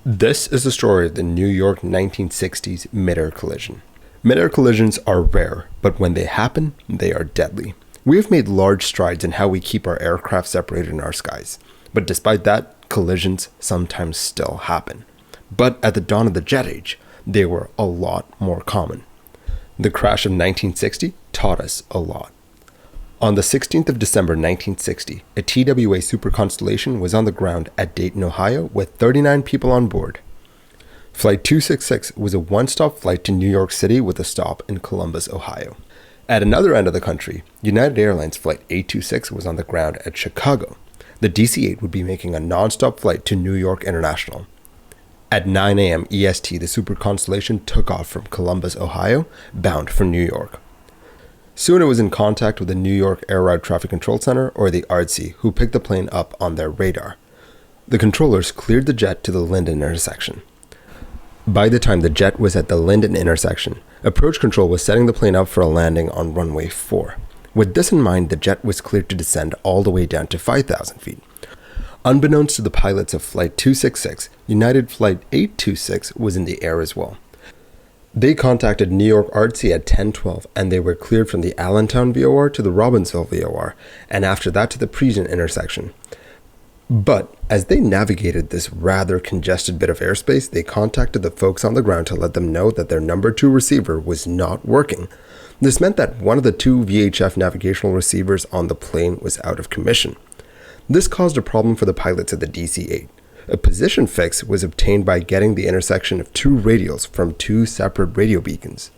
This is the story of the New York 1960s mid-air collision. Mid-air collisions are rare, but when they happen, they are deadly. We have made large strides in how we keep our aircraft separated in our skies, but despite that, collisions sometimes still happen. But at the dawn of the jet age, they were a lot more common. The crash of 1960 taught us a lot. On the 16th of December 1960, a TWA Super constellation was on the ground at Dayton, Ohio, with 39 people on board. Flight 266 was a one-stop flight to New York City with a stop in Columbus, Ohio. At another end of the country, United Airlines Flight 826 was on the ground at Chicago. The DC-8 would be making a non-stop flight to New York International. At 9 a.m. EST, the Super constellation took off from Columbus, Ohio, bound for New York. Soon it was in contact with the New York Air Route Traffic Control Center, or the ARTCC, who picked the plane up on their radar. The controllers cleared the jet to the Linden intersection. By the time the jet was at the Linden intersection, approach control was setting the plane up for a landing on runway 4. With this in mind, the jet was cleared to descend all the way down to 5,000 feet. Unbeknownst to the pilots of Flight 266, United Flight 826 was in the air as well. They contacted New York ARTCC at 10:12, and they were cleared from the Allentown VOR to the Robbinsville VOR, and after that to the presion intersection. But as they navigated this rather congested bit of airspace, they contacted the folks on the ground to let them know that their number 2 receiver was not working. This meant that one of the 2 VHF navigational receivers on the plane was out of commission. This caused a problem for the pilots of the DC-8. A position fix was obtained by getting the intersection of 2 radials from 2 separate radio beacons.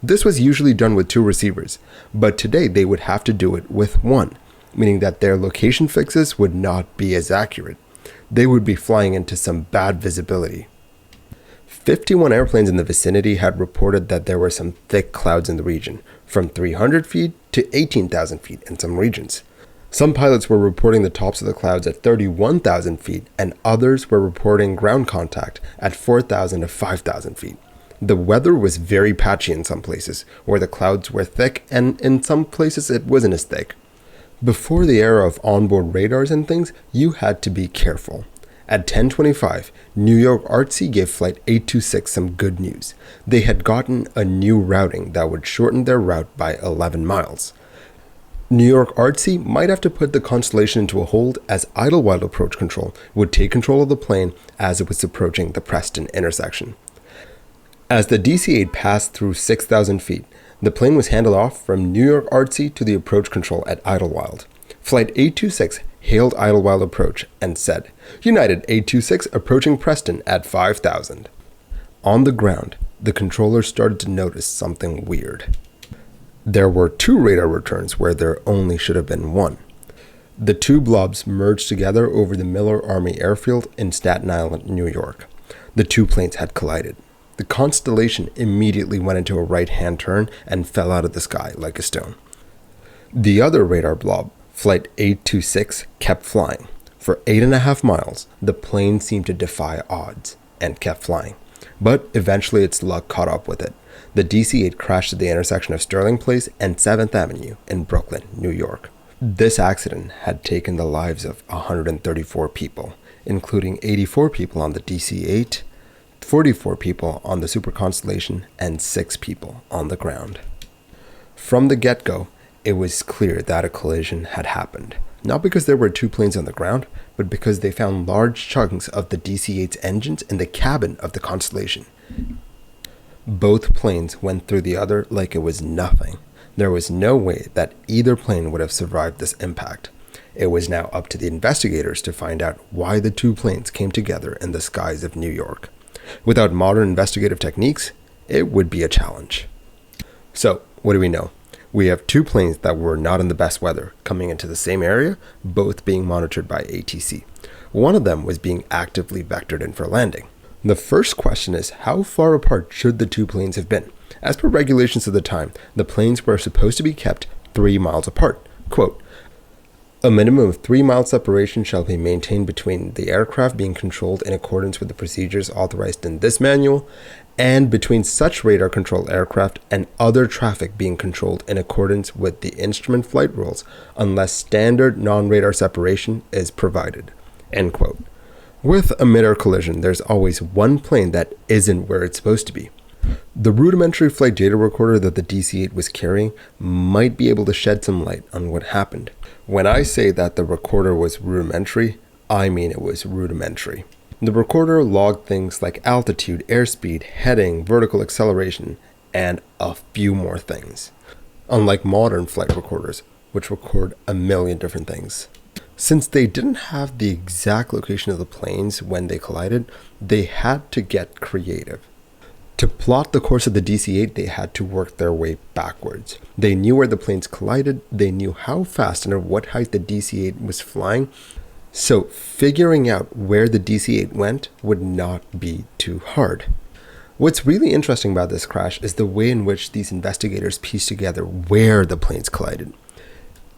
This was usually done with 2 receivers, but today they would have to do it with 1, meaning that their location fixes would not be as accurate. They would be flying into some bad visibility. 51 airplanes in the vicinity had reported that there were some thick clouds in the region, from 300 feet to 18,000 feet in some regions. Some pilots were reporting the tops of the clouds at 31,000 feet, and others were reporting ground contact at 4,000 to 5,000 feet. The weather was very patchy in some places, where the clouds were thick, and in some places it wasn't as thick. Before the era of onboard radars and things, you had to be careful. At 10:25, New York ARTCC gave Flight 826 some good news. They had gotten a new routing that would shorten their route by 11 miles. New York ARTCC might have to put the constellation into a hold, as idlewild approach control would take control of the plane as it was approaching the Preston intersection. As the DC-8 passed through 6,000 feet, the plane was handed off from New York ARTCC to the approach control at Idlewild. Flight 826 hailed Idlewild approach and said, "United 826 approaching Preston at 5,000. On the ground, the controllers started to notice something weird. There were 2 radar returns where there only should have been 1. The 2 blobs merged together over the Miller Army Airfield in Staten Island, New York. The 2 planes had collided. The constellation immediately went into a right-hand turn and fell out of the sky like a stone. The other radar blob, Flight 826, kept flying. For 8.5 miles, the plane seemed to defy odds and kept flying. But eventually its luck caught up with it. The DC-8 crashed at the intersection of Sterling Place and 7th Avenue in Brooklyn, New York. This accident had taken the lives of 134 people, including 84 people on the DC-8, 44 people on the Super Constellation, and 6 people on the ground. From the get-go, it was clear that a collision had happened. Not because there were 2 planes on the ground, but because they found large chunks of the DC-8's engines in the cabin of the Constellation. Both planes went through the other like it was nothing. There was no way that either plane would have survived this impact. It was now up to the investigators to find out why the 2 planes came together in the skies of New York. Without modern investigative techniques, it would be a challenge. So, what do we know? We have 2 planes that were not in the best weather coming into the same area, both being monitored by ATC. One of them was being actively vectored in for landing. The first question is, how far apart should the 2 planes have been? As per regulations of the time, the planes were supposed to be kept 3 miles apart. Quote, "A minimum of 3 mile separation shall be maintained between the aircraft being controlled in accordance with the procedures authorized in this manual, and between such radar controlled aircraft and other traffic being controlled in accordance with the instrument flight rules, unless standard non-radar separation is provided." End quote. With a mid-air collision, there's always one plane that isn't where it's supposed to be. The rudimentary flight data recorder that the DC-8 was carrying might be able to shed some light on what happened. When I say that the recorder was rudimentary, I mean it was rudimentary. The recorder logged things like altitude, airspeed, heading, vertical acceleration, and a few more things. Unlike modern flight recorders, which record a million different things. Since they didn't have the exact location of the planes when they collided, they had to get creative. To plot the course of the DC-8, they had to work their way backwards. They knew where the planes collided, they knew how fast and at what height the DC-8 was flying, so figuring out where the DC-8 went would not be too hard. What's really interesting about this crash is the way in which these investigators pieced together where the planes collided.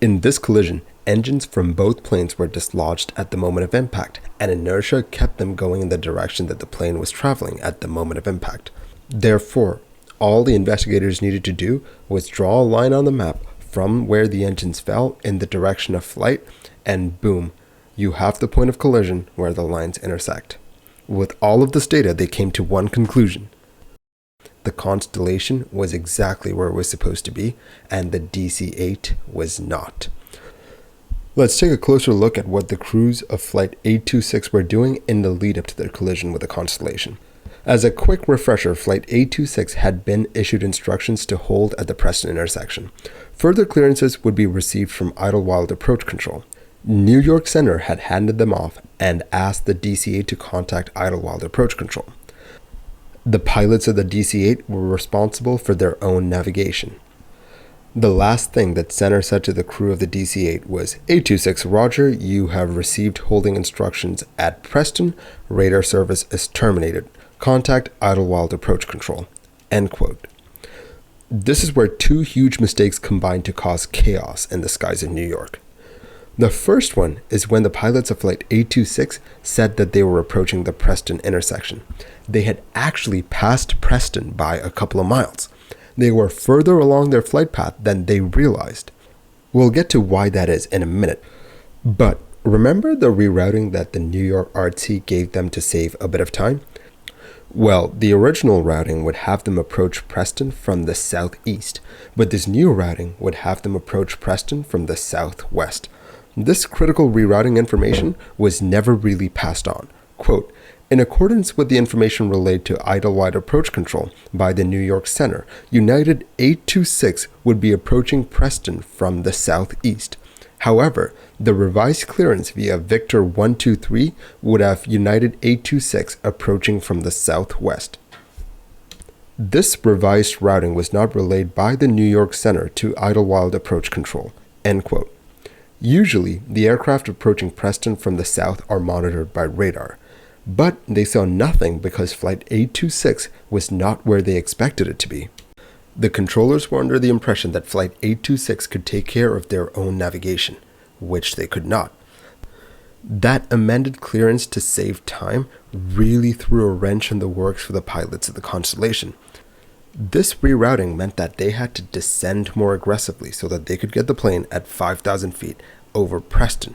In this collision, engines from both planes were dislodged at the moment of impact, and inertia kept them going in the direction that the plane was traveling at the moment of impact. Therefore, all the investigators needed to do was draw a line on the map from where the engines fell in the direction of flight, and boom, you have the point of collision where the lines intersect. With all of this data, they came to one conclusion. The constellation was exactly where it was supposed to be, and the DC-8 was not. Let's take a closer look at what the crews of Flight 826 were doing in the lead up to their collision with the constellation. As a quick refresher, Flight 826 had been issued instructions to hold at the Preston intersection. Further clearances would be received from Idlewild approach control. New York Center had handed them off and asked the DC-8 to contact Idlewild approach control. The pilots of the DC-8 were responsible for their own navigation. The last thing that Center said to the crew of the DC-8 was, 826 Roger, you have received holding instructions at Preston. Radar service is terminated. Contact Idlewild approach control. End quote. This is where two huge mistakes combined to cause chaos in the skies of New York. The first one is when the pilots of Flight 826 said that they were approaching the Preston intersection. They had actually passed Preston by a couple of miles. They were further along their flight path than they realized. We'll get to why that is in a minute. But remember the rerouting that the New York ARTCC gave them to save a bit of time? Well, the original routing would have them approach Preston from the southeast, but this new routing would have them approach Preston from the southwest. This critical rerouting information was never really passed on. Quote, in accordance with the information relayed to Idlewild approach control by the New York Center, United 826 would be approaching Preston from the southeast. However, the revised clearance via Victor 123 would have United 826 approaching from the southwest. This revised routing was not relayed by the New York Center to Idlewild approach control. End quote. Usually, the aircraft approaching Preston from the south are monitored by radar, but they saw nothing because Flight 826 was not where they expected it to be. The controllers were under the impression that Flight 826 could take care of their own navigation, which they could not. That amended clearance to save time really threw a wrench in the works for the pilots of the Constellation. This rerouting meant that they had to descend more aggressively so that they could get the plane at 5,000 feet over Preston.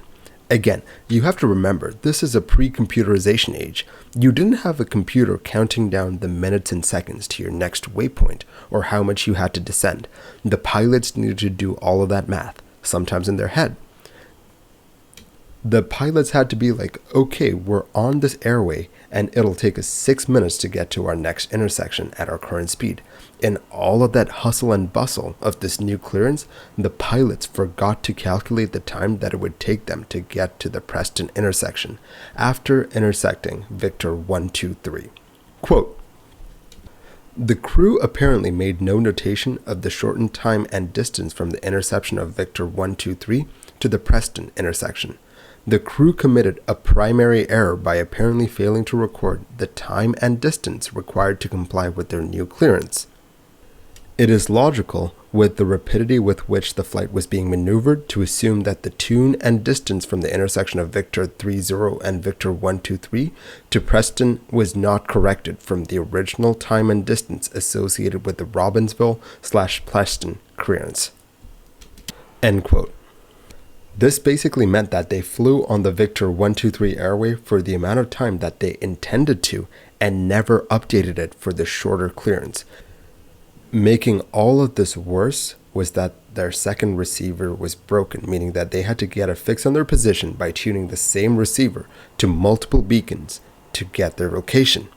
Again, you have to remember, this is a pre-computerization age. You didn't have a computer counting down the minutes and seconds to your next waypoint or how much you had to descend. The pilots needed to do all of that math, sometimes in their head. The pilots had to be like, okay, we're on this airway and it'll take us 6 minutes to get to our next intersection at our current speed. In all of that hustle and bustle of this new clearance, the pilots forgot to calculate the time that it would take them to get to the Preston intersection after intersecting Victor 123. Quote, the crew apparently made no notation of the shortened time and distance from the interception of Victor 123 to the Preston intersection. The crew committed a primary error by apparently failing to record the time and distance required to comply with their new clearance. It is logical, with the rapidity with which the flight was being maneuvered, to assume that the tune and distance from the intersection of Victor 30 and Victor 123 to Preston was not corrected from the original time and distance associated with the Robbinsville/Preston clearance. End quote. This basically meant that they flew on the Victor 123 airway for the amount of time that they intended to and never updated it for the shorter clearance. Making all of this worse was that their second receiver was broken, meaning that they had to get a fix on their position by tuning the same receiver to multiple beacons to get their location.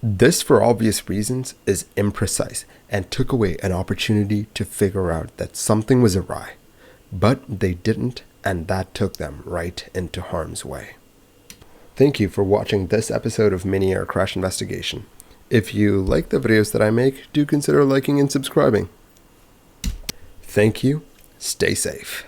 This, for obvious reasons, is imprecise and took away an opportunity to figure out that something was awry. But they didn't, and that took them right into harm's way. Thank you for watching this episode of Mini Air Crash Investigation. If you like the videos that I make, do consider liking and subscribing. Thank you. Stay safe.